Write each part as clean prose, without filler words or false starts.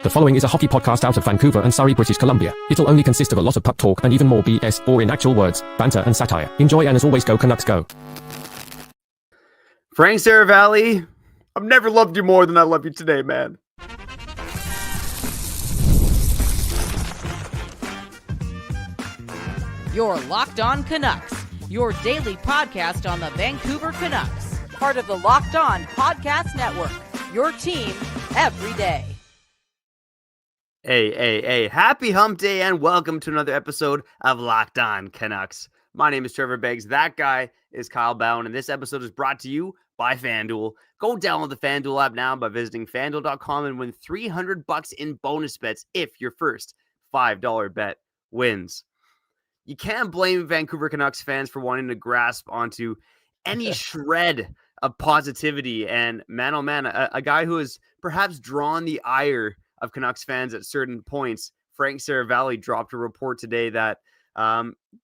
The following is a hockey podcast out of Vancouver and Surrey, British Columbia. It'll only consist of a lot of puck talk and even more BS, or in actual words, banter and satire. Enjoy, and as always, go Canucks go. Frank Seravalli, I've never loved you more than I love you today, man. You're Locked On Canucks, your daily podcast on the Vancouver Canucks, part of the Locked On Podcast Network, your team every day. Hey, happy hump day and welcome to another episode of Locked On Canucks. My name is Trevor Beggs. That guy is Kyle Bhawan, and this episode is brought to you by FanDuel. Go download the FanDuel app now by visiting FanDuel.com and win $300 in bonus bets if your first $5 bet wins. You can't blame Vancouver Canucks fans for wanting to grasp onto any shred of positivity. And man, oh man, a guy who has perhaps drawn the ire of Canucks fans at certain points, Frank Seravalli, dropped a report today that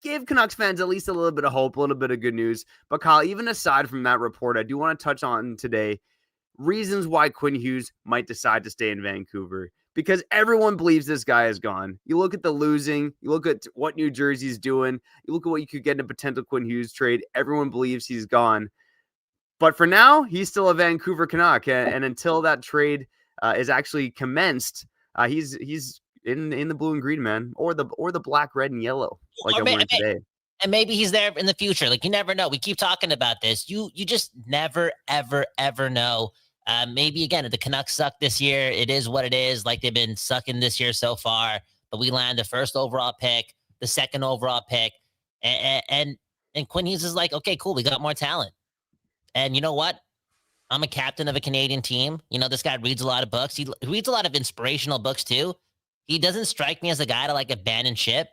gave Canucks fans at least a little bit of hope, a little bit of good news. But Kyle, even aside from that report, I do want to touch on today reasons why Quinn Hughes might decide to stay in Vancouver. Because everyone believes this guy is gone. You look at the losing, you look at what New Jersey's doing, you look at what you could get in a potential Quinn Hughes trade. Everyone believes he's gone. But for now, he's still a Vancouver Canuck. And until that trade is actually commenced, he's in the blue and green, man, or the black, red, and yellow, like I'm wearing today. And maybe he's there in the future. Like, you never know. We keep talking about this. You just never, ever know. Maybe, again, if the Canucks suck this year, it is what it is. Like, they've been sucking this year so far. But we land the first overall pick, the second overall pick. And Quinn Hughes is like, okay, cool, we got more talent. And you know what? I'm a captain of a Canadian team. You know, this guy reads a lot of books. He reads a lot of inspirational books, too. He doesn't strike me as a guy to, like, abandon ship.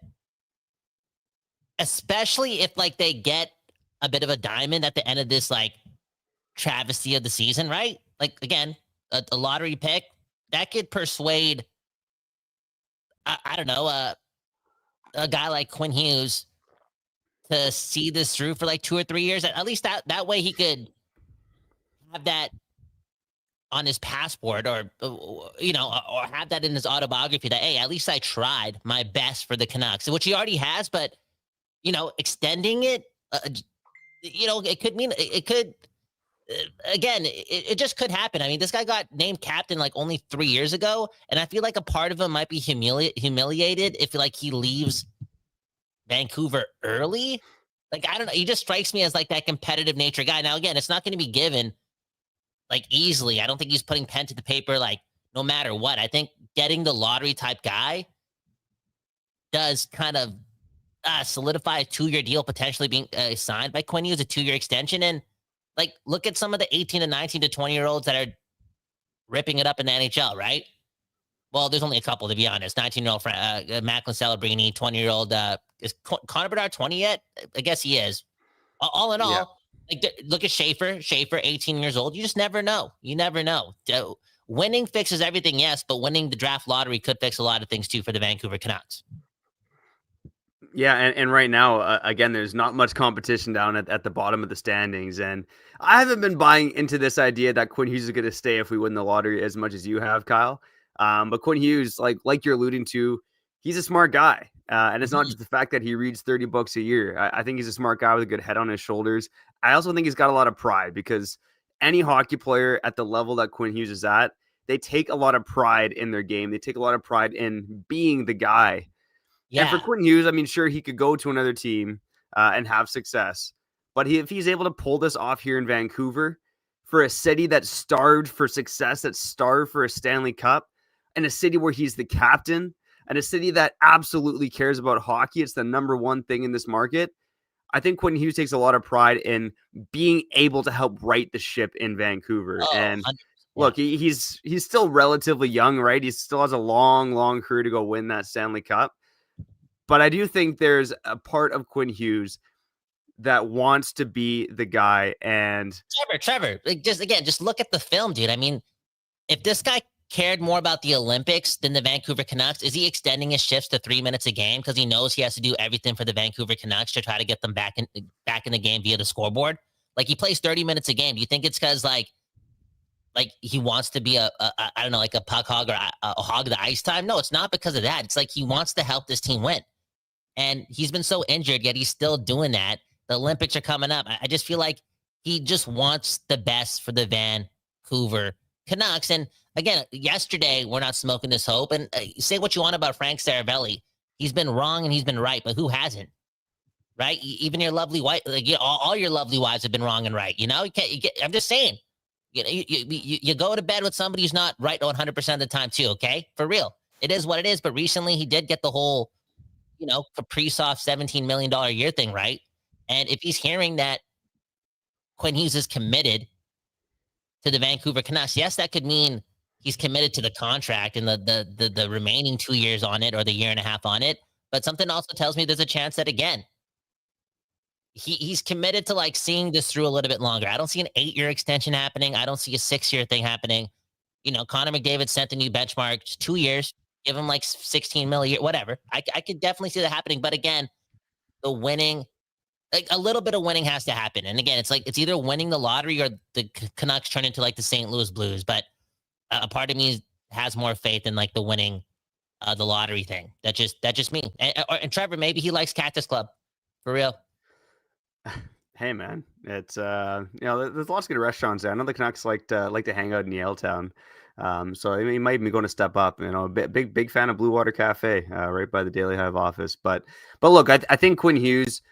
Especially if, like, they get a bit of a diamond at the end of this, like, travesty of the season, right? Like, again, a lottery pick that could persuade, I don't know, a guy like Quinn Hughes to see this through for like 2 or 3 years. At least that way he could have that on his passport, or you know, or have that in his autobiography that, hey, at least I tried my best for the Canucks, which he already has. But you know, extending it, you know, it could mean it could. Again, it just could happen. I mean, this guy got named captain like only 3 years ago, and I feel like a part of him might be humiliated if like he leaves Vancouver early. Like, I don't know. He just strikes me as like that competitive nature guy. Now, again, it's not going to be given like easily. I don't think he's putting pen to the paper like no matter what. I think getting the lottery type guy does kind of solidify a 2-year deal potentially being signed by Quinn Hughes, a 2-year extension. And like, look at some of the 18 to 19 to 20-year-olds that are ripping it up in the NHL, right? Well, there's only a couple, to be honest. 19-year-old Macklin Celebrini, 20-year-old. Is Connor Bedard 20 yet? I guess he is. All in all, like, look at Schaefer, 18 years old. You just never know. You never know. Winning fixes everything, yes, but winning the draft lottery could fix a lot of things, too, for the Vancouver Canucks. Yeah, and right now, again, there's not much competition down at the bottom of the standings. And I haven't been buying into this idea that Quinn Hughes is going to stay if we win the lottery as much as you have, Kyle. But Quinn Hughes, like you're alluding to, he's a smart guy. And it's not just the fact that he reads 30 books a year. I think he's a smart guy with a good head on his shoulders. I also think he's got a lot of pride, because any hockey player at the level that Quinn Hughes is at, they take a lot of pride in their game. They take a lot of pride in being the guy. Yeah. And for Quinn Hughes, I mean, sure, he could go to another team and have success. But if he's able to pull this off here in Vancouver, for a city that's starved for success, that's starved for a Stanley Cup, and a city where he's the captain, and a city that absolutely cares about hockey, it's the number one thing in this market. I think Quinn Hughes takes a lot of pride in being able to help right the ship in Vancouver. And look, he's still relatively young, right? He still has a long career to go win that Stanley Cup. But I do think there's a part of Quinn Hughes that wants to be the guy. And Trevor, like, just look at the film, dude. I mean, if this guy cared more about the Olympics than the Vancouver Canucks, is he extending his shifts to 3 minutes a game because he knows he has to do everything for the Vancouver Canucks to try to get them back in the game via the scoreboard? Like, he plays 30 minutes a game. Do you think it's because, like, like he wants to be a I don't know, like a puck hog or a hog of the ice time. No, it's not because of that. It's like he wants to help this team win. And he's been so injured, yet he's still doing that. The Olympics are coming up. I just feel like he just wants the best for the Vancouver Canucks. And again, yesterday, we're not smoking this hope. And say what you want about Frank Seravalli. He's been wrong and he's been right, but who hasn't? Right? Even your lovely wife, like, all your lovely wives have been wrong and right. You know, I'm just saying, you go to bed with somebody who's not right 100% of the time too, okay? For real. It is what it is. But recently he did get the whole, Kaprizov $17 million a year thing, right? And if he's hearing that Quinn Hughes is committed to the Vancouver Canucks, yes, that could mean he's committed to the contract and the remaining 2 years on it or the year and a half on it. But something also tells me there's a chance that, again, he's committed to like seeing this through a little bit longer. I don't see an 8-year extension happening. I don't see a 6-year thing happening. Connor McDavid sent a new benchmark, 2 years, give him like 16 million a year, whatever. I could definitely see that happening. But again, the winning, like a little bit of winning has to happen. And again, it's like, it's either winning the lottery or the Canucks turn into like the St. Louis Blues. But a part of me has more faith in like the winning the lottery thing. That's just me. And Trevor, maybe he likes Cactus Club for real. Hey man, it's there's lots of good restaurants there. I know the Canucks like to hang out in Yaletown, so I mean, he might be going to step up. Big fan of Blue Water Cafe, right by the Daily Hive office. But look, I think Quinn Hughes,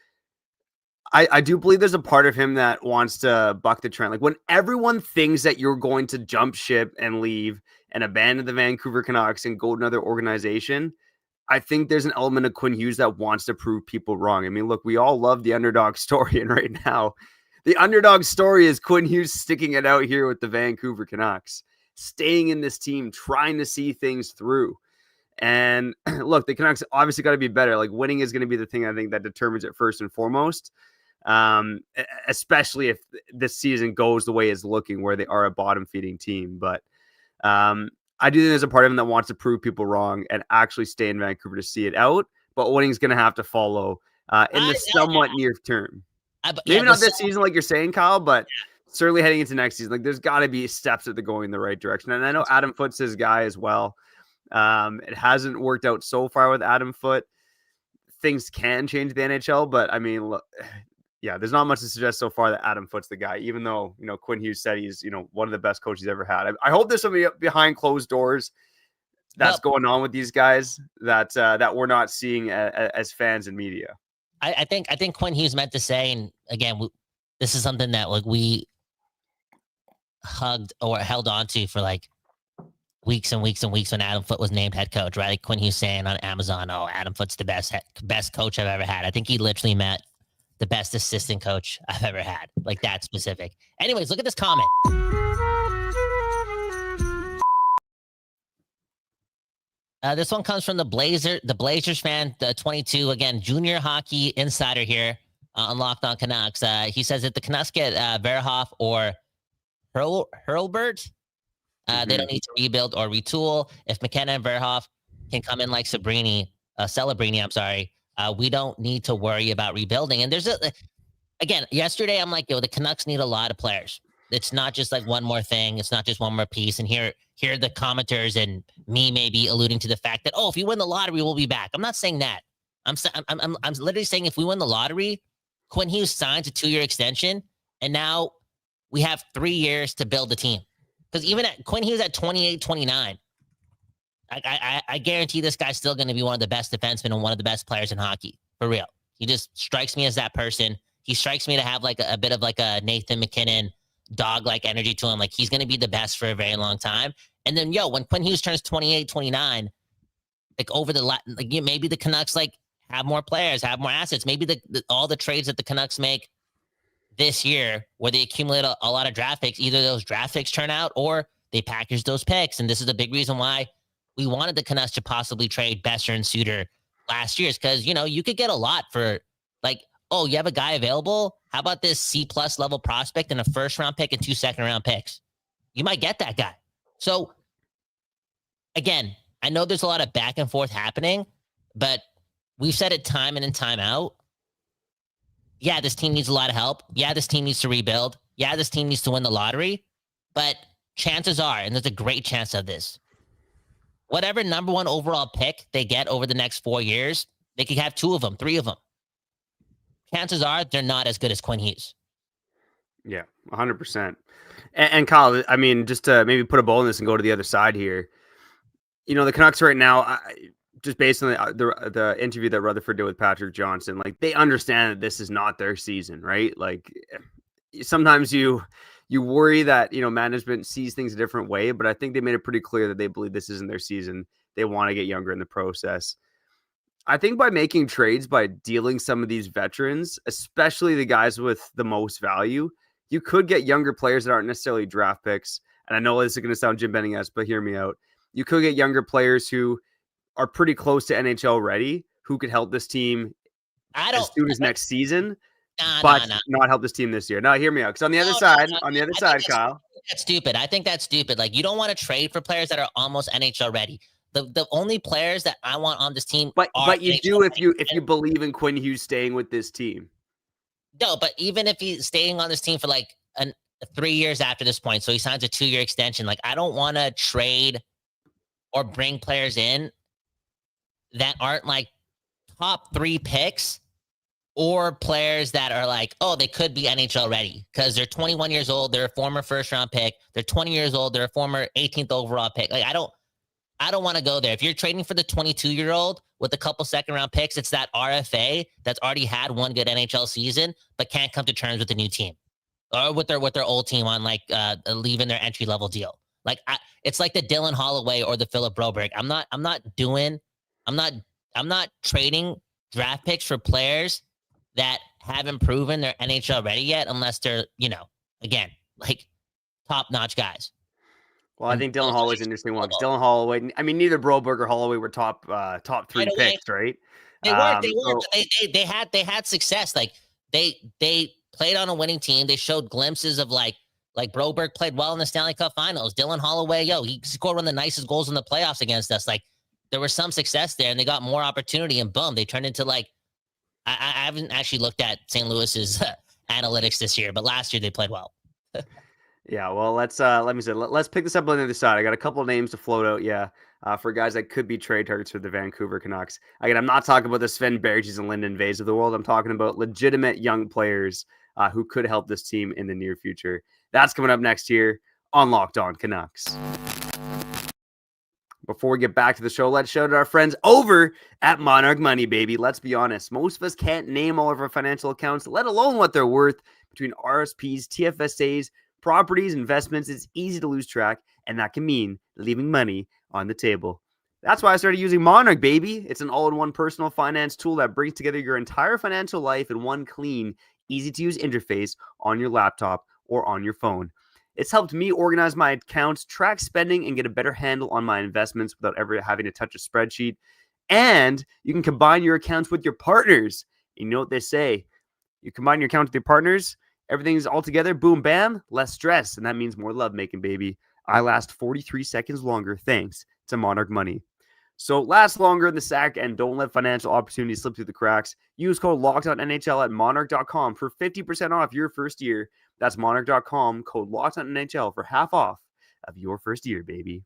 I do believe there's a part of him that wants to buck the trend. Like when everyone thinks that you're going to jump ship and leave and abandon the Vancouver Canucks and go to another organization, I think there's an element of Quinn Hughes that wants to prove people wrong. I mean, look, we all love the underdog story. And right now, the underdog story is Quinn Hughes sticking it out here with the Vancouver Canucks, staying in this team, trying to see things through. And look, the Canucks obviously got to be better. Like winning is going to be the thing I think that determines it first and foremost, especially if this season goes the way it's looking, where they are a bottom feeding team. But I do think there's a part of him that wants to prove people wrong and actually stay in Vancouver to see it out. But winning's going to have to follow in the somewhat near term. Maybe not this season, like you're saying, Kyle, but certainly heading into next season. Like there's got to be steps that they're going in the right direction. And I know Adam Foote's his guy as well. It hasn't worked out so far with Adam Foote. Things can change the NHL, but I mean, look, yeah, there's not much to suggest so far that Adam Foote's the guy, even though, Quinn Hughes said he's, one of the best coaches he's ever had. I hope there's something behind closed doors that's going on with these guys that we're not seeing as fans and media. I think Quinn Hughes meant to say, and again, this is something that like we hugged or held on to for like weeks and weeks and weeks when Adam Foote was named head coach, right? Like Quinn Hughes saying on Amazon, "Oh, Adam Foote's the best coach I've ever had." I think he literally meant the best assistant coach I've ever had, like that specific. Anyways, look at this comment. This one comes from the Blazers fan, the 22, again, junior hockey insider here on Locked On Canucks. He says that the Canucks get Verhoff or Hurlbert, they don't need to rebuild or retool. If McKenna and Verhoff can come in like Celebrini, we don't need to worry about rebuilding. And there's again, yesterday I'm like, the Canucks need a lot of players. It's not just like one more thing. It's not just one more piece. And here are the commenters and me maybe alluding to the fact that, if you win the lottery, we'll be back. I'm not saying that. I'm literally saying if we win the lottery, Quinn Hughes signs a 2-year extension, and now we have 3 years to build the team. Because even at Quinn Hughes at 28, 29, I guarantee this guy's still going to be one of the best defensemen and one of the best players in hockey. For real. He just strikes me as that person. He strikes me to have like a bit of like a Nathan McKinnon dog-like energy to him. Like he's going to be the best for a very long time. And then, when Quinn Hughes turns 28, 29, like over maybe the Canucks like have more players, have more assets. Maybe all the trades that the Canucks make this year where they accumulate a lot of draft picks, either those draft picks turn out or they package those picks. And this is a big reason why we wanted the Canucks to possibly trade Besser and Suter last year, is because, you could get a lot for like, you have a guy available. How about this C+ level prospect and a 1st-round pick and 2 second-round picks? You might get that guy. So again, I know there's a lot of back and forth happening, but we've said it time in and time out. Yeah, this team needs a lot of help. Yeah, this team needs to rebuild. Yeah, this team needs to win the lottery. But chances are, and there's a great chance of this, whatever number one overall pick they get over the next 4 years, they could have 2 of them, 3 of them. Chances are they're not as good as Quinn Hughes. Yeah, 100%. And Kyle, I mean, just to maybe put a bow in this and go to the other side here, the Canucks right now, just based on the interview that Rutherford did with Patrick Johnson, like they understand that this is not their season, right? Like sometimes you worry that, management sees things a different way, but I think they made it pretty clear that they believe this isn't their season. They want to get younger in the process. I think by making trades, by dealing some of these veterans, especially the guys with the most value, you could get younger players that aren't necessarily draft picks. And I know this is going to sound Jim Benning-esque, but hear me out. You could get younger players who are pretty close to NHL ready, who could help this team as soon as next season, but not help this team this year. Now, hear me out. Because on the other side, Kyle. That's stupid. I think that's stupid. Like, you don't want to trade for players that are almost NHL ready. The only players that I want on this team, but you do if you believe in Quinn Hughes staying with this team. No, but even if he's staying on this team for like 3 years after this point, so he signs a 2-year extension. Like, I don't want to trade or bring players in that aren't like top 3 picks, or players that are like, oh, they could be NHL ready because they're 21 years old, they're a former first-round pick, they're 20 years old, they're a former 18th overall pick. Like, I don't want to go there. If you're trading for the 22-year-old with a couple second-round picks, it's that RFA that's already had one good NHL season but can't come to terms with the new team or with their old team on like leaving their entry-level deal. Like, it's like the Dylan Holloway or the Philip Broberg. I'm not trading draft picks for players that haven't proven they're NHL ready yet, unless they're, again, like top-notch guys. Well, I think Dylan Holloway's an interesting one. Dylan Holloway, I mean, neither Broberg or Holloway were top 3 picks, right? They weren't. They had success. Like they played on a winning team. They showed glimpses of like Broberg played well in the Stanley Cup Finals. Dylan Holloway, he scored one of the nicest goals in the playoffs against us. Like, there was some success there, and they got more opportunity, and boom, they turned into like. I haven't actually looked at St. Louis's analytics this year, but last year they played well. Yeah, well, let's pick this up on the other side. I got a couple of names to float out, for guys that could be trade targets for the Vancouver Canucks. Again, I'm not talking about the Sven Bergis and Lyndon Vays of the world. I'm talking about legitimate young players who could help this team in the near future. That's coming up next year on Locked On Canucks. Before we get back to the show, let's shout out our friends over at Monarch Money, baby. Let's be honest. Most of us can't name all of our financial accounts, let alone what they're worth. Between RSPs, TFSAs, properties, investments, it's easy to lose track, and that can mean leaving money on the table. That's why I started using Monarch, baby. It's an all-in-one personal finance tool that brings together your entire financial life in one clean, easy-to-use interface on your laptop or on your phone. It's helped me organize my accounts, track spending, and get a better handle on my investments without ever having to touch a spreadsheet. And you can combine your accounts with your partners. You know what they say. You combine your account with your partners, everything's all together, boom, bam, less stress. And that means more lovemaking, baby. I last 43 seconds longer thanks to Monarch Money. So last longer in the sack and don't let financial opportunities slip through the cracks. Use code LOCKEDONNHL at monarch.com for 50% off your first year. That's monarch.com, code LOCKEDONNHL for half off of your first year, baby.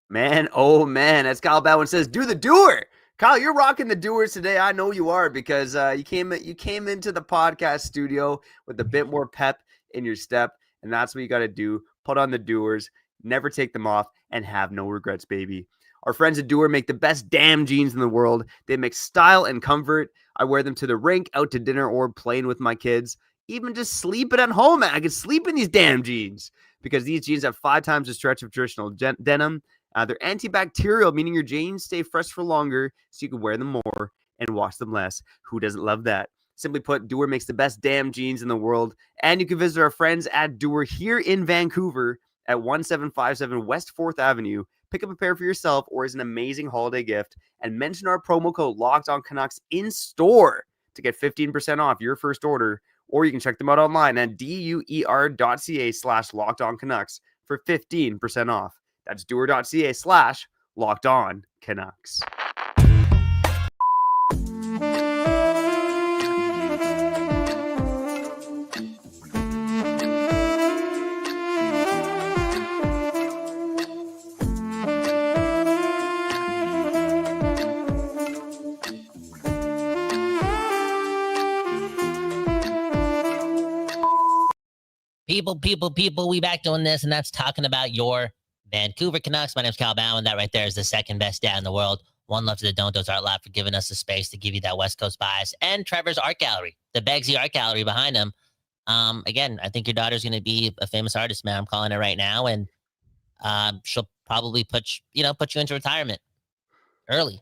Man, oh man, as Kyle Baldwin says, do the doer. Kyle, you're rocking the doers today. I know you are because you came into the podcast studio with a bit more pep in your step, and that's what you got to do. Put on the doers, never take them off, and have no regrets, baby. Our friends at Doer make the best damn jeans in the world. They mix style and comfort. I wear them to the rink, out to dinner, or playing with my kids. Even just sleeping at home, man. I can sleep in these damn jeans because these jeans have 5 times the stretch of traditional denim. They're antibacterial, meaning your jeans stay fresh for longer so you can wear them more and wash them less. Who doesn't love that? Simply put, Doer makes the best damn jeans in the world. And you can visit our friends at Doer here in Vancouver at 1757 West 4th Avenue. Pick up a pair for yourself or as an amazing holiday gift and mention our promo code LOCKEDONCANUCKS in store to get 15% off your first order. Or you can check them out online at duer.ca/LockedOnCanucks for 15% off. That's duer.ca/LockedOnCanucks. People, we back doing this, and that's talking about your Vancouver Canucks. My name's Cal Bauman. That right there is the second best dad in the world. One love to the Don't Do's Art Lab for giving us the space to give you that West Coast bias. And Trevor's art gallery, the Beggsy art gallery behind him. Again, I think your daughter's going to be a famous artist, man. I'm calling it right now. And she'll probably put you into retirement early.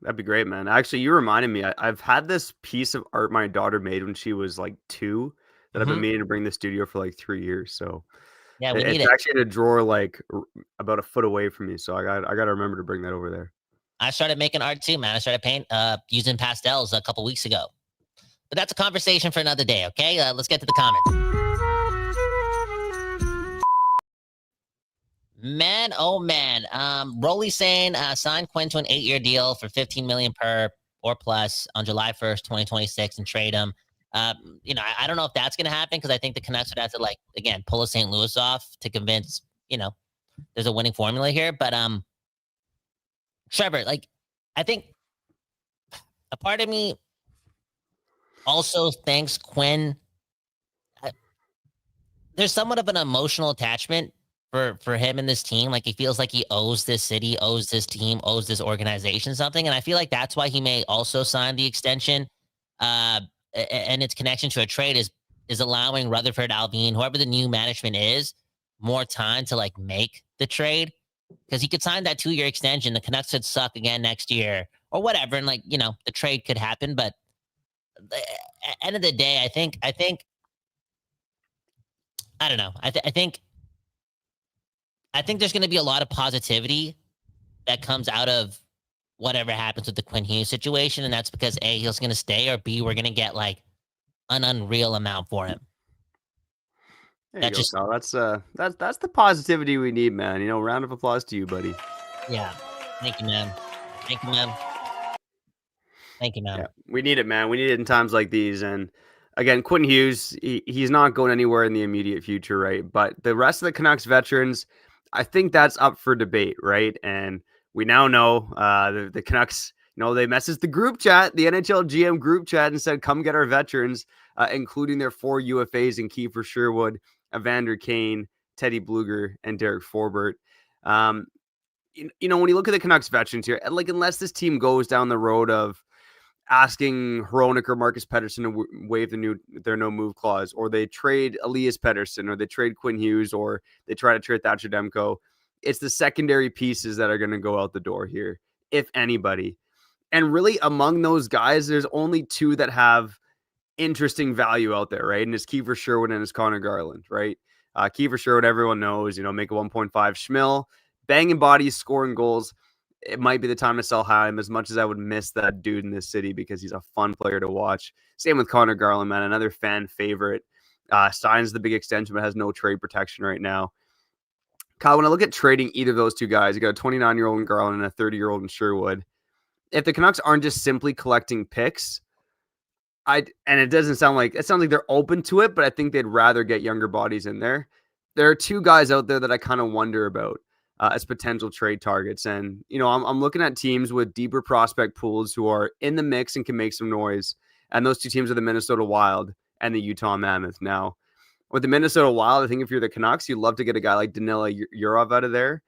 That'd be great, man. Actually, you reminded me. I've had this piece of art my daughter made when she was like 2 that I've been meaning to bring to the studio for like 3 years. So yeah, we need it's it. actually in a drawer like about a foot away from me. So I got to remember to bring that over there. I started making art too, man. I started using pastels a couple weeks ago. But that's a conversation for another day, okay? Let's get to the comments. Man, oh man. Rolly saying sign Quinn to an 8-year deal for $15 million per or plus on July 1st, 2026 and trade him. I don't know if that's going to happen because I think the Canucks would have to, like, again, pull a St. Louis off to convince, there's a winning formula here. But Trevor, like, I think a part of me also thanks Quinn. There's somewhat of an emotional attachment for him and this team. Like, he feels like he owes this city, owes this team, owes this organization something. And I feel like that's why he may also sign the extension. And its connection to a trade is allowing Rutherford, Alvin, whoever the new management is, more time to, like, make the trade. Because he could sign that 2-year extension. The Canucks could suck again next year or whatever. And, like, the trade could happen. But at the end of the day, I think, I don't know. I think there's going to be a lot of positivity that comes out of whatever happens with the Quinn Hughes situation. And that's because A, he's going to stay, or B, we're going to get, like, an unreal amount for him. There you go, Kyle. That's the positivity we need, man. Round of applause to you, buddy. Yeah. Thank you, man. Thank you, man. Thank you, man. Yeah, we need it, man. We need it in times like these. And again, Quinn Hughes, he's not going anywhere in the immediate future, right? But the rest of the Canucks veterans, I think that's up for debate, right? And we now know the Canucks, they messaged the group chat, the NHL GM group chat, and said, come get our veterans, including their 4 UFAs in Kiefer Sherwood, Evander Kane, Teddy Bluger, and Derek Forbort. When you look at the Canucks veterans here, like, unless this team goes down the road of asking Hronek or Marcus Pettersson to waive their no-move clause, or they trade Elias Pettersson, or they trade Quinn Hughes, or they try to trade Thatcher Demko, it's the secondary pieces that are going to go out the door here, if anybody. And really, among those guys, there's only 2 that have interesting value out there, right? And it's Kiefer Sherwood and it's Connor Garland, right? Kiefer Sherwood, everyone knows, make a 1.5 schmil, banging bodies, scoring goals. It might be the time to sell high as much as I would miss that dude in this city because he's a fun player to watch. Same with Connor Garland, man, another fan favorite. Signs the big extension, but has no trade protection right now. Kyle, when I look at trading either of those 2 guys, you got a 29-year-old in Garland and a 30-year-old in Sherwood. If the Canucks aren't just simply collecting picks, and it sounds like they're open to it, but I think they'd rather get younger bodies in there. There are 2 guys out there that I kind of wonder about as potential trade targets. And, I'm looking at teams with deeper prospect pools who are in the mix and can make some noise. And those 2 teams are the Minnesota Wild and the Utah Mammoth. Now, with the Minnesota Wild, I think if you're the Canucks, you'd love to get a guy like Danila Yurov out of there.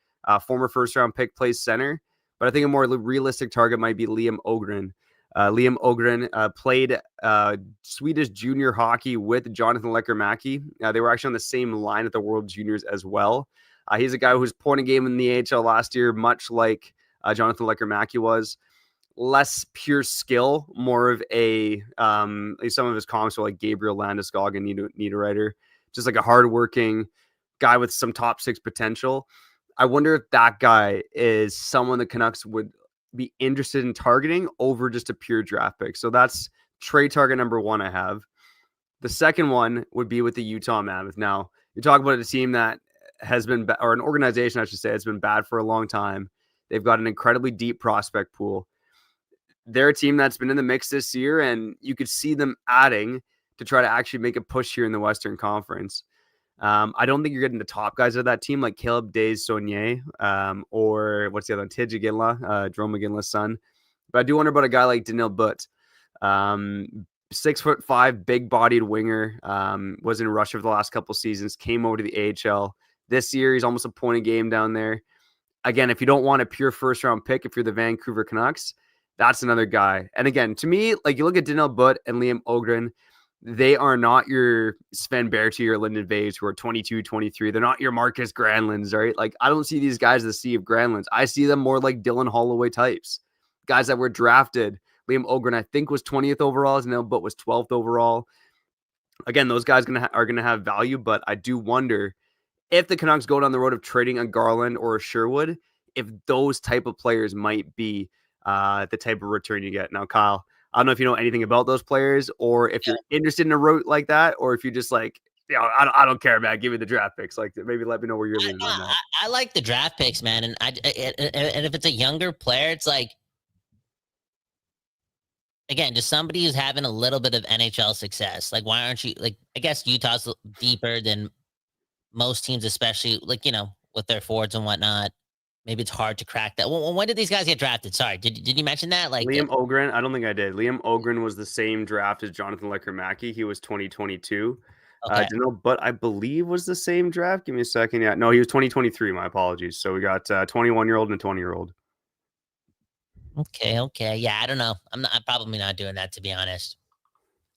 Former first-round pick, plays center. But I think a more realistic target might be Liam Ogren. Liam Ogren played Swedish junior hockey with Jonathan Lekkerimäki. They were actually on the same line at the World Juniors as well. He's a guy who's point a game in the AHL last year, much like Jonathan Lekkerimäki was. Less pure skill, more of a some of his comps are like Gabriel Landeskog and Niederreiter, just like a hardworking guy with some top 6 potential. I wonder if that guy is someone the Canucks would be interested in targeting over just a pure draft pick. So that's trade target number 1 I have. The second one would be with the Utah Mammoth. Now, you talk about a team that has been, or an organization, I should say, has been bad for a long time. They've got an incredibly deep prospect pool. They're a team that's been in the mix this year, and you could see them adding to try to actually make a push here in the Western Conference. I don't think you're getting the top guys of that team, like Caleb Days-Saunier, or what's the other one? Tidge Iginla, Jerome McGinley's son. But I do wonder about a guy like Daniil Butt. 6'5", big-bodied winger. Was in Russia for the last couple seasons. Came over to the AHL. This year, he's almost a point a game down there. Again, if you don't want a pure first-round pick, if you're the Vancouver Canucks, that's another guy. And again, to me, like you look at Daniel Butt and Liam Ogren, they are not your Sven Berti or Lyndon Vaves who are 22, 23. They're not your Marcus Granlunds, right? Like, I don't see these guys as the sea of Granlunds. I see them more like Dylan Holloway types. Guys that were drafted. Liam Ogren, I think, was 20th overall. Daniel Butt was 12th overall. Again, those guys are going to have value, but I do wonder if the Canucks go down the road of trading a Garland or a Sherwood, if those type of players might be the type of return you get. Now, Kyle, I don't know if you know anything about those players or if you're interested in a route like that, or if you're just like, I don't care, man. Give me the draft picks. Like, maybe let me know where you're leaning on that. I like the draft picks, man. And and if it's a younger player, it's like, again, just somebody who's having a little bit of NHL success. Like, why aren't you, like, I guess Utah's deeper than most teams, especially like, with their forwards and whatnot. Maybe it's hard to crack that. When did these guys get drafted? Sorry, did you mention that? Like Liam Ogren, I don't think I did. Liam Ogren was the same draft as Jonathan Lecker-Mackey. He was 2022. Okay. But I believe was the same draft. Give me a second. Yeah, no, he was 2023. My apologies. So we got 21-year-old and a 20-year-old. Okay. Yeah, I don't know. I'm probably not doing that, to be honest.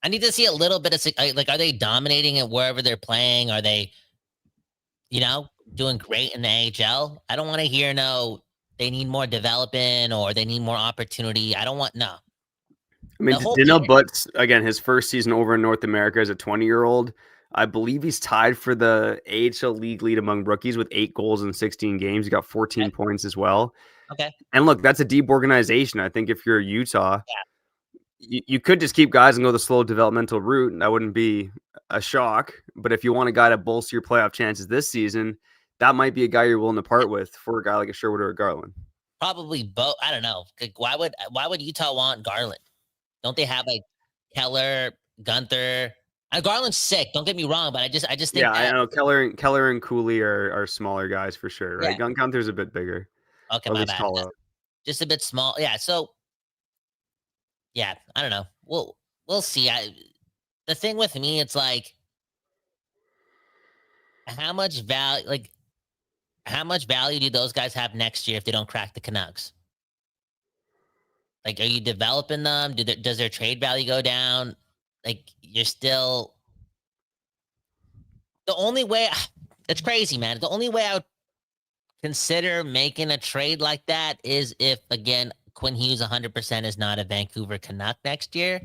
I need to see a little bit of like, are they dominating it wherever they're playing? Are they, doing great in the AHL? I don't want to hear they need more development or they need more opportunity. I don't want I mean, Daniel Butts, again, his first season over in North America as a 20-year-old. I believe he's tied for the AHL league lead among rookies with 8 goals in 16 games. He got 14 points as well. Okay. And look, that's a deep organization. I think if you're Utah, you could just keep guys and go the slow developmental route, and that wouldn't be a shock. But if you want a guy to bolster your playoff chances this season, that might be a guy you're willing to part with for a guy like a Sherwood or a Garland. Probably both. I don't know. Like, why would Utah want Garland? Don't they have like Keller, Gunther? Garland's sick. Don't get me wrong, but I just think I know Keller and Cooley are smaller guys for sure, right? Yeah. Gunther's a bit bigger. Okay, my bad. Just a bit small. Yeah. So, yeah, I don't know. We'll see. The thing with me, it's like, how much value do those guys have next year if they don't crack the Canucks? Like, are you developing them? Does their trade value go down? Like, you're still the only way. It's crazy, man. The only way I would consider making a trade like that is if, again, Quinn Hughes 100% is not a Vancouver Canuck next year.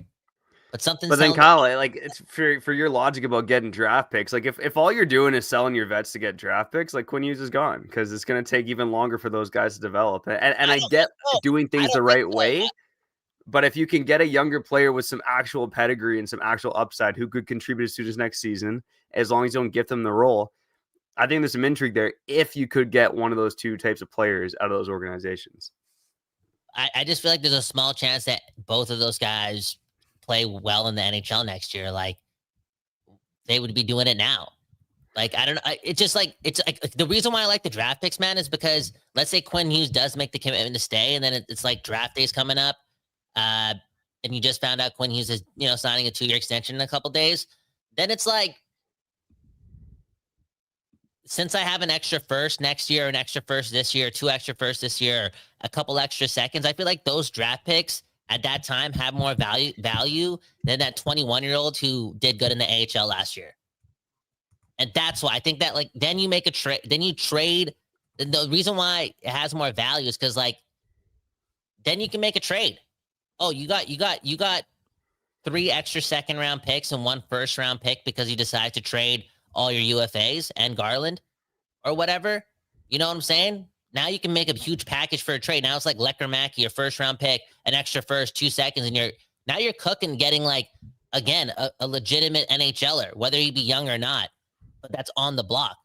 But then, Kyle, like, it's for your logic about getting draft picks. Like, if all you're doing is selling your vets to get draft picks, like, Quinn Hughes is gone because it's going to take even longer for those guys to develop. And I get doing things the right way, but if you can get a younger player with some actual pedigree and some actual upside who could contribute to his next season, as long as you don't gift them the role, I think there's some intrigue there if you could get one of those two types of players out of those organizations. I just feel like there's a small chance that both of those guys play well in the NHL next year. Like, they would be doing it now. Like, I don't know. It's just like, it's like the reason why I like the draft picks, man, is because let's say Quinn Hughes does make the commitment to stay, and then it's like draft day's coming up. And you just found out Quinn Hughes is, signing a 2-year extension in a couple days. Then it's like, since I have an extra first next year, an extra first this year, 2 extra firsts this year, a couple extra seconds, I feel like those draft picks at that time have more value than that 21-year-old who did good in the AHL last year. And that's why I think that, like, then you make a trade, then you trade. The reason why it has more value is because, like, then you can make a trade. Oh, you got 3 extra second-round picks and 1 first-round pick because you decide to trade all your UFAs and Garland or whatever. You know what I'm saying? Now you can make a huge package for a trade. Now it's like Lecker-Mackey, your first-round pick, an extra first, 2 seconds, and you're cooking, getting, like, again, a legitimate NHLer, whether he be young or not, but that's on the block.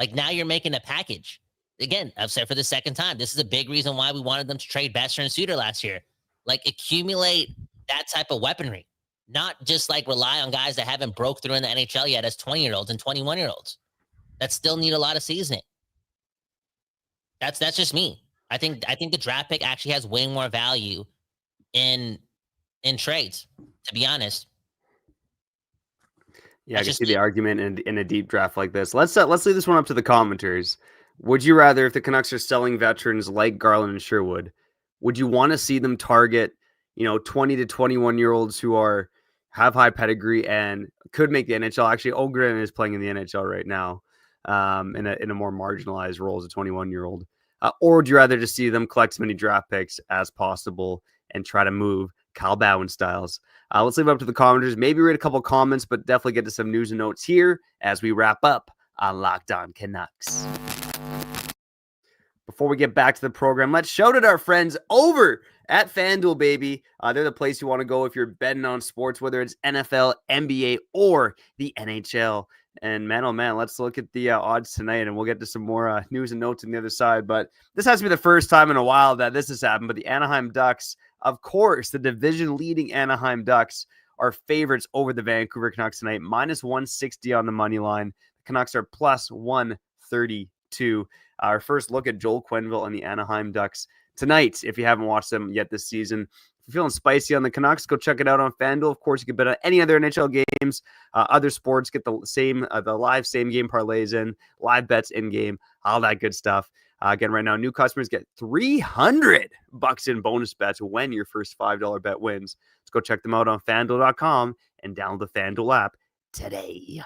Like, now you're making a package. Again, I've said for the second time, this is a big reason why we wanted them to trade Besser and Suter last year. Like, accumulate that type of weaponry, not just like rely on guys that haven't broke through in the NHL yet as 20-year-olds and 21-year-olds that still need a lot of seasoning. That's just me. I think the draft pick actually has way more value in trades, to be honest. Yeah, I That's can just see the me. argument in a deep draft like this. Let's leave this one up to the commenters. Would you rather, if the Canucks are selling veterans like Garland and Sherwood, would you want to see them target, 20 to 21-year-olds who have high pedigree and could make the NHL? Actually, Ogren is playing in the NHL right now, in a more marginalized role as a 21-year-old. Or would you rather just see them collect as many draft picks as possible and try to move Kyle Bowen styles? Let's leave it up to the commenters. Maybe read a couple comments, but definitely get to some news and notes here as we wrap up on Locked On Canucks. Before we get back to the program, let's shout out our friends over at FanDuel, baby. They're the place you want to go if you're betting on sports, whether it's NFL, NBA, or the NHL. And man, oh man, let's look at the odds tonight, and we'll get to some more news and notes on the other side. But this has to be the first time in a while that this has happened. But the Anaheim Ducks, of course, the division-leading Anaheim Ducks are favorites over the Vancouver Canucks tonight, minus 160 on the money line. The Canucks are plus 132. Our first look at Joel Quenneville and the Anaheim Ducks tonight. If you haven't watched them yet this season, if you're feeling spicy on the Canucks, go check it out on FanDuel. Of course, you can bet on any other NHL games, other sports, get the live same game parlays in, live bets in game, all that good stuff. Again, right now, new customers get $300 in bonus bets when your first $5 bet wins. Let's go check them out on FanDuel.com and download the FanDuel app today.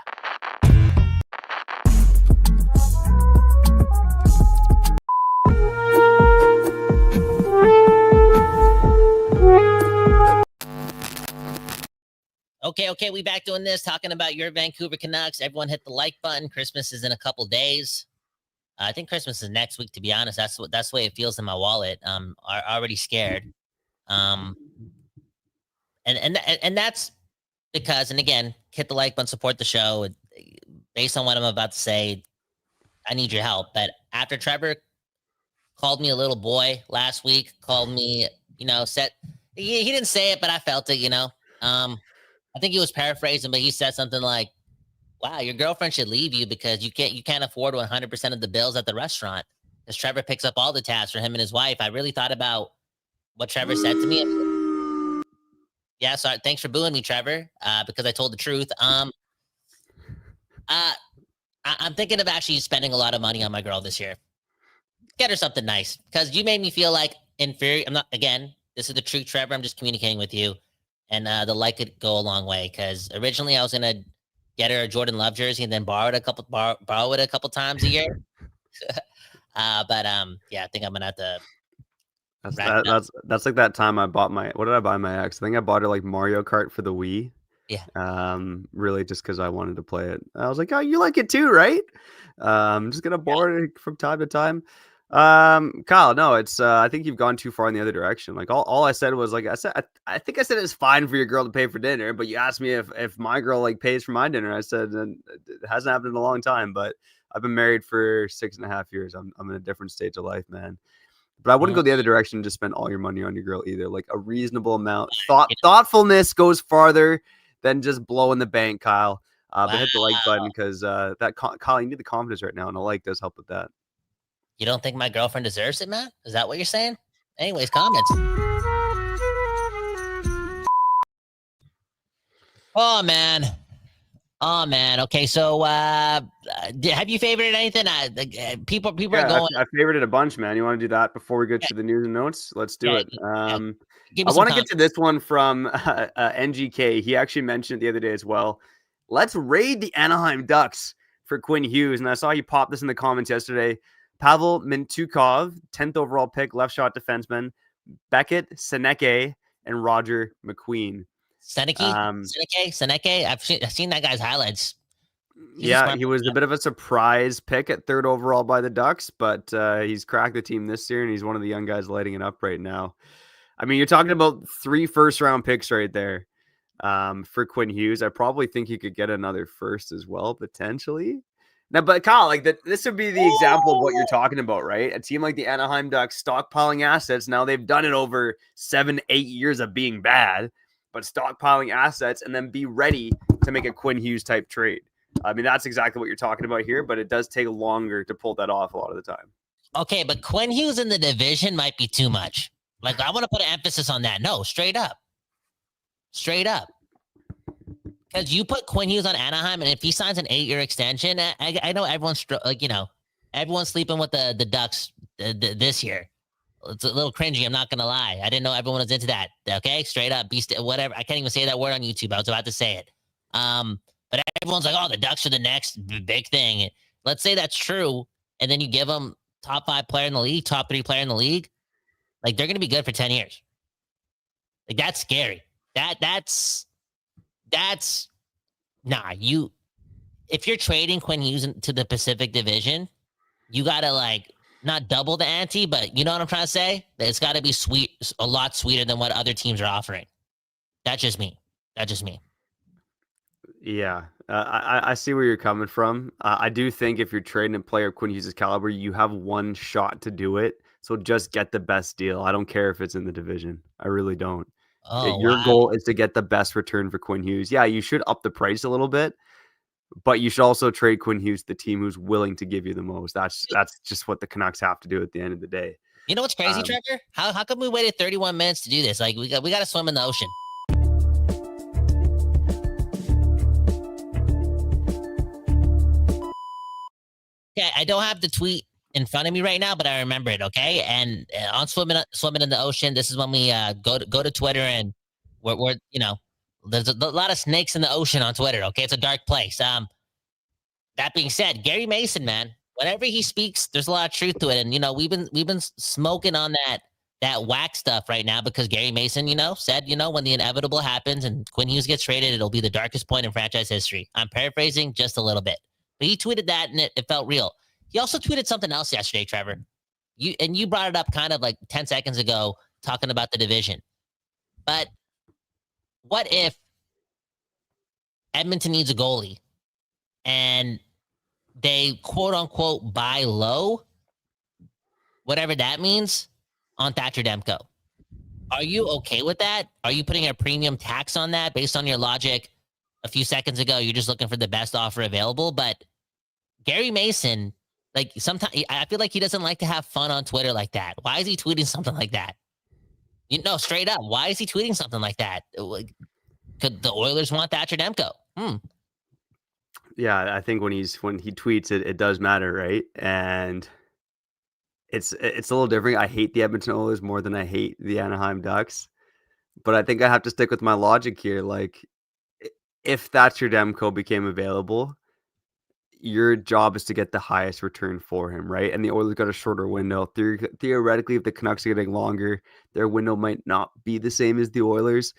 Okay, we back doing this, talking about your Vancouver Canucks. Everyone hit the like button. Christmas is in a couple days. I think Christmas is next week, to be honest. That's the way it feels in my wallet. Already scared. And that's because, and again, hit the like button, support the show. Based on what I'm about to say, I need your help. But after Trevor called me a little boy last week, called me, he didn't say it, but I felt it, I think he was paraphrasing, but he said something like, wow, your girlfriend should leave you because you can't afford 100% of the bills at the restaurant. Because Trevor picks up all the tabs for him and his wife. I really thought about what Trevor said to me. Yeah, sorry. Thanks for booing me, Trevor, because I told the truth. I'm thinking of actually spending a lot of money on my girl this year. Get her something nice, because you made me feel like inferior. I'm not, again, this is the truth, Trevor. I'm just communicating with you. And the like could go a long way, because originally I was going to get her a Jordan Love jersey and then borrow it a couple times a year. But I think I'm going to have to. That's like that time I bought what did I buy my ex? I think I bought her like Mario Kart for the Wii. Yeah. Really just because I wanted to play it. I was like, oh, you like it too, right? I'm just going to borrow it from time to time. Kyle, no, it's I think you've gone too far in the other direction. Like all I said was, like, I think I said it's fine for your girl to pay for dinner, but you asked me if my girl like pays for my dinner. I said it hasn't happened in a long time, but I've been married for 6.5 years. I'm in a different stage of life, man. But I wouldn't go the other direction and just spend all your money on your girl either. Like a reasonable amount. Thoughtfulness goes farther than just blowing the bank, Kyle. But hit the like button, because Kyle, you need the confidence right now, and a like does help with that. You don't think my girlfriend deserves it, man? Is that what you're saying? Anyways, comments. Oh, man. Okay, so have you favorited anything? People are going. I favorited a bunch, man. You want to do that before we get to the news and notes? Let's do it. I want to get to this one from NGK. He actually mentioned it the other day as well. Let's raid the Anaheim Ducks for Quinn Hughes. And I saw he popped this in the comments yesterday. Pavel Mintyukov, 10th overall pick, left shot defenseman. Beckett, Seneke, and Roger McQueen. Seneke? I've seen that guy's highlights. He was a bit of a surprise pick at 3rd overall by the Ducks, but he's cracked the team this year, and he's one of the young guys lighting it up right now. I mean, you're talking about 3 first-round picks right there for Quinn Hughes. I probably think you could get another first as well, potentially. Now, but Kyle, this would be the example of what you're talking about, right? A team like the Anaheim Ducks stockpiling assets. Now they've done it over 7-8 years of being bad, but stockpiling assets and then be ready to make a Quinn Hughes type trade. I mean, that's exactly what you're talking about here, but it does take longer to pull that off a lot of the time. Okay, but Quinn Hughes in the division might be too much. Like, I want to put an emphasis on that. No, straight up. Because you put Quinn Hughes on Anaheim, and if he signs an 8-year extension, I know everyone's everyone's sleeping with the Ducks this year. It's a little cringy. I'm not gonna lie. I didn't know everyone was into that. Okay, straight up, beast, whatever. I can't even say that word on YouTube. I was about to say it. But everyone's like, "Oh, the Ducks are the next big thing." Let's say that's true, and then you give them top 5 player in the league, top 3 player in the league. Like they're gonna be good for 10 years. Like that's scary. That's nah. If you're trading Quinn Hughes to the Pacific Division, you gotta like not double the ante, but you know what I'm trying to say? It's got to be sweet, a lot sweeter than what other teams are offering. That's just me. Yeah, I see where you're coming from. I do think if you're trading a player of Quinn Hughes' caliber, you have one shot to do it. So just get the best deal. I don't care if it's in the division. I really don't. Oh, Your wow. goal is to get the best return for Quinn Hughes. Yeah, you should up the price a little bit, but you should also trade Quinn Hughes to the team who's willing to give you the most. That's just what the Canucks have to do at the end of the day. You know what's crazy, Trevor? How come we waited 31 minutes to do this? Like we got to swim in the ocean. Okay, I don't have the tweet in front of me right now, but I remember it. Okay, and on swimming in the ocean, this is when we go to Twitter, and we're there's a lot of snakes in the ocean on Twitter. Okay, it's a dark place. That being said, Gary Mason, man, whenever he speaks, there's a lot of truth to it, and we've been smoking on that whack stuff right now because Gary Mason, said, when the inevitable happens and Quinn Hughes gets traded, it'll be the darkest point in franchise history. I'm paraphrasing just a little bit, but he tweeted that and it felt real. He also tweeted something else yesterday, Trevor. You brought it up kind of like 10 seconds ago, talking about the division. But what if Edmonton needs a goalie and they quote unquote buy low, whatever that means, on Thatcher Demko? Are you okay with that? Are you putting a premium tax on that based on your logic? A few seconds ago, you're just looking for the best offer available. But Gary Mason, like sometimes I feel like he doesn't like to have fun on Twitter like that. Why is he tweeting something like that? Straight up. Why is he tweeting something like that? Could the Oilers want Thatcher Demko? Yeah, I think when he tweets it does matter, right? And it's a little different. I hate the Edmonton Oilers more than I hate the Anaheim Ducks, but I think I have to stick with my logic here. Like, if Thatcher Demko became available, your job is to get the highest return for him, right? And the Oilers got a shorter window. Theoretically, if the Canucks are getting longer, their window might not be the same as the Oilers.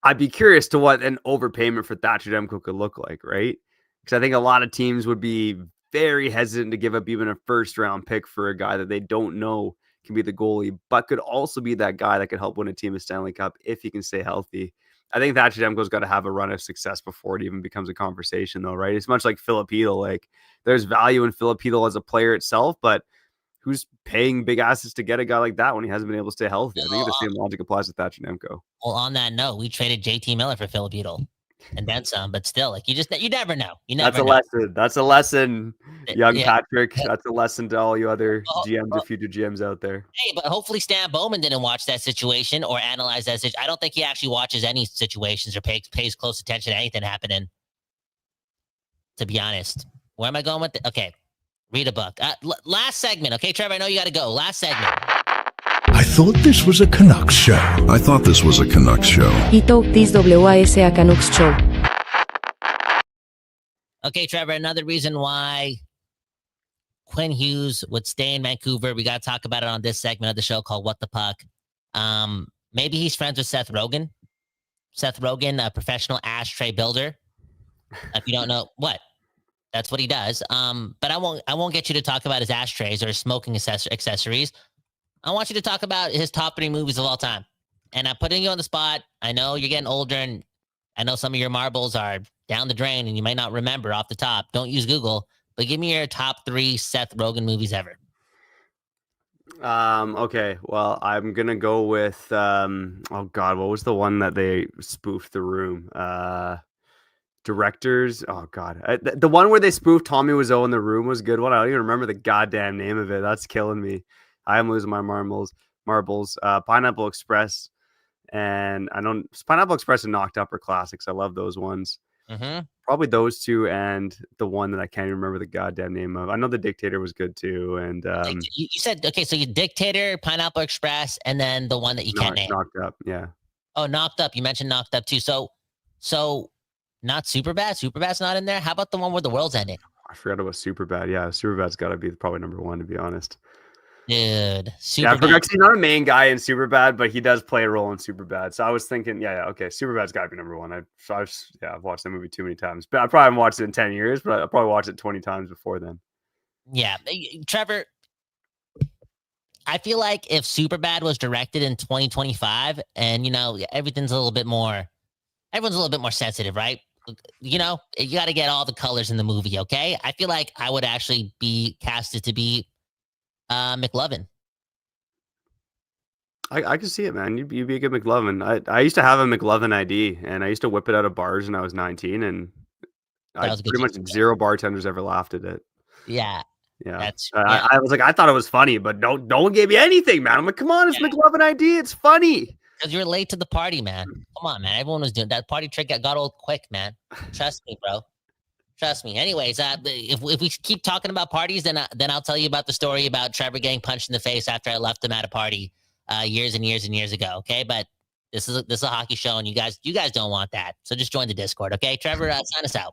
I'd be curious to what an overpayment for Thatcher Demko could look like, right? Because I think a lot of teams would be very hesitant to give up even a first-round pick for a guy that they don't know can be the goalie, but could also be that guy that could help win a team a Stanley Cup if he can stay healthy. I think Thatcher Demko's got to have a run of success before it even becomes a conversation, though, right? It's much like Filipino. Like, there's value in Filipino as a player itself, but who's paying big assets to get a guy like that when he hasn't been able to stay healthy? I think the same logic applies to Thatcher Demko. Well, on that note, we traded JT Miller for Filipino and then some, but still, like you never know. That's a lesson. That's a lesson, young Patrick. That's a lesson to all you other GMs or future GMs out there. Hey, but hopefully Stan Bowman didn't watch that situation or analyze that situation. I don't think he actually watches any situations or pays close attention to anything happening, to be honest. Where am I going with it? Okay, read a book. Last segment. Okay, Trevor, I know you got to go. Last segment. I thought this was a Canucks show. Ito, this WISA Canucks show. Okay, Trevor, another reason why Quinn Hughes would stay in Vancouver. We got to talk about it on this segment of the show called What the Puck. Maybe he's friends with Seth Rogen. Seth Rogen, a professional ashtray builder. If you don't know what, that's what he does. But I won't get you to talk about his ashtrays or his smoking accessories. I want you to talk about his top 3 movies of all time. And I'm putting you on the spot. I know you're getting older, and I know some of your marbles are down the drain, and you might not remember off the top. Don't use Google, but give me your top 3 Seth Rogen movies ever. Okay. Well, I'm going to go with, oh God, what was the one that they spoofed The Room? Directors. Oh God. The one where they spoofed Tommy Wiseau in The Room was a good one. I don't even remember the goddamn name of it. That's killing me. I am losing my marbles. Pineapple Express. And Pineapple Express and Knocked Up are classics. I love those ones. Probably those two and the one that I can't even remember the goddamn name of. I know the Dictator was good too. And you said, okay, so you Dictator, Pineapple Express, and then the one that you can't name. Knocked Up, yeah. Oh, Knocked Up. You mentioned Knocked Up too. So not Superbad. Superbad's not in there. How about the one where the world's ending? I forgot about Superbad. Yeah, Superbad's got to be probably number one, to be honest. Dude, yeah, I forgot, he's not a main guy in Superbad, but he does play a role in Superbad. So I was thinking, okay, Superbad's got to be number one. I've watched that movie too many times, but I probably haven't watched it in 10 years, but I probably watched it 20 times before then. Yeah, Trevor, I feel like if Superbad was directed in 2025 and, everyone's a little bit more sensitive, right? You got to get all the colors in the movie, okay? I feel like I would actually be casted to be McLovin. I can see it, man. You'd be a good McLovin. I used to have a McLovin ID, and I used to whip it out of bars when I was 19, and pretty much zero bartenders ever laughed at it. Yeah. Yeah. I was like, I thought it was funny, but no one gave me anything, man. I'm like, come on, it's McLovin ID. It's funny. Because you're late to the party, man. Come on, man. Everyone was doing that party trick. Got old quick, man. Trust me, bro. Trust me. Anyways, if we keep talking about parties, then I'll tell you about the story about Trevor getting punched in the face after I left him at a party years and years and years ago. Okay, but this is a hockey show, and you guys don't want that. So just join the Discord, okay? Trevor, sign us out.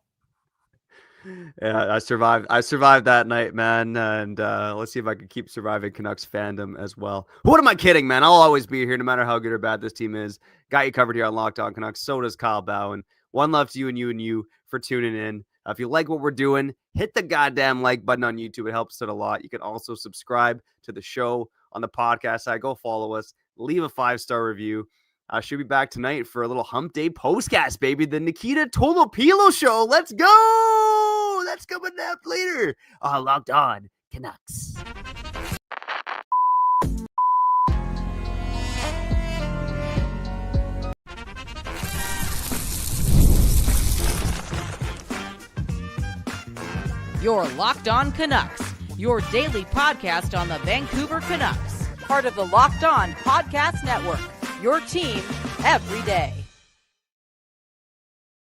Yeah, I survived that night, man, and let's see if I can keep surviving Canucks fandom as well. What am I kidding, man? I'll always be here no matter how good or bad this team is. Got you covered here on Locked On Canucks. So does Kyle Bowen. One love to you and you for tuning in. If you like what we're doing, hit the goddamn like button on YouTube. It helps it a lot. You can also subscribe to the show on the podcast side. Go follow us. Leave a 5-star review. I should be back tonight for a little Hump Day postcast, baby. The Nikita Tolopilo show. Let's go. That's coming up later. Locked On Canucks. You're Locked On Canucks, your daily podcast on the Vancouver Canucks, part of the Locked On Podcast Network, your team every day.